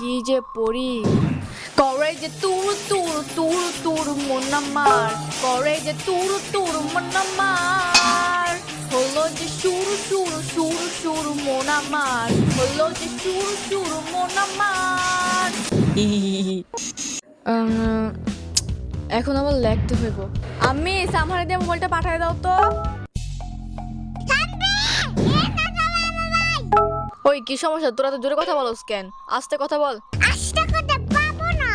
কি যে পড়ি করে যে তুরু তুরু তুরু তুরু মন আমার করে যে তুরু তুরু মন আমার হলো যে শুরু শুরু শুরু শুরু মন আমার হলো যে শুরু শুরু মন আমার এখন আবার লিখতে হইব আমি সামহারে দিয়ে মোবাইলটা পাঠিয়ে দাও তো ওই কি সমস্যা তোরা তো জোরে কথা বলস কেন আস্তে কথা বল আস্তে কথা পাবো না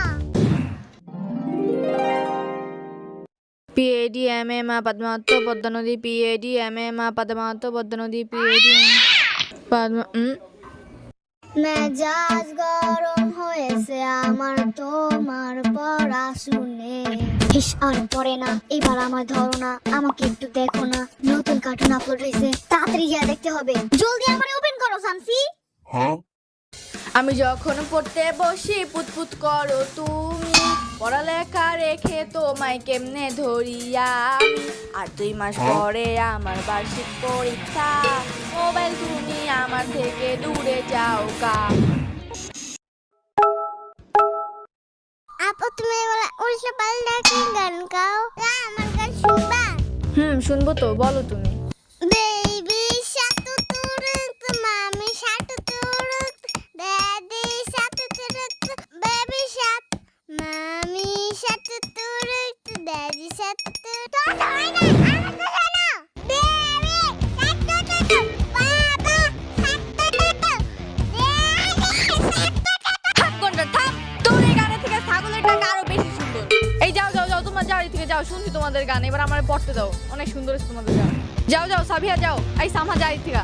পিএডি এমএমা পদ্মাবত পদ্মা নদী পিএডি এমএমা পদ্মাবত পদ্মা নদী পিএডি পদ্মা মেজাজ গরম হয়েছে আমার তোমার পড়া শুনে হিস আর পড়ে না এবার আমার ধরো না আমাকে একটু দেখো না নতুন কার্টুন আপলোড হয়েছে তাড়াতাড়ি গিয়ে দেখতে হবে জলদি আমার ওপেন করো শামসি আমি যখন পড়তে বসি পুতপুত করো তুমি পড়ালেখা রেখে তোমায় কেমনে ধরিয়া আমি আর 2 মাস পরে আমার বার্ষিক পরীক্ষা মোবাইল তুমি আমার থেকে দূরে যাও কা আপু তুমি বলে উল্টো পাল্টা কি গান গাও আমার গান শুনবা শুনবো তো বলো তুমি বেবি শাতু তুরুক মামি শাতু তুরুক ড্যাডি শাতু তুরুক বেবি শাত মামি শাতু তুরুক ড্যাডি শাতু তুরুক তো হয় না আমার তো জানো বেবি শাতু তুরুক বাবা শাতু তুরুক থাম কোনটা থাম তোর এই গানে থেকে ছাগলের ডাক আরো বেশি সুন্দর এই যাও যাও যাও তোমরা যাও থেকে যাও শুনছি তোমাদের গান এবার আমার পড়তে দাও অনেক সুন্দর তোমাদের গান যাও যাও সাবিয়া যাও এই সামহা যাই থেকে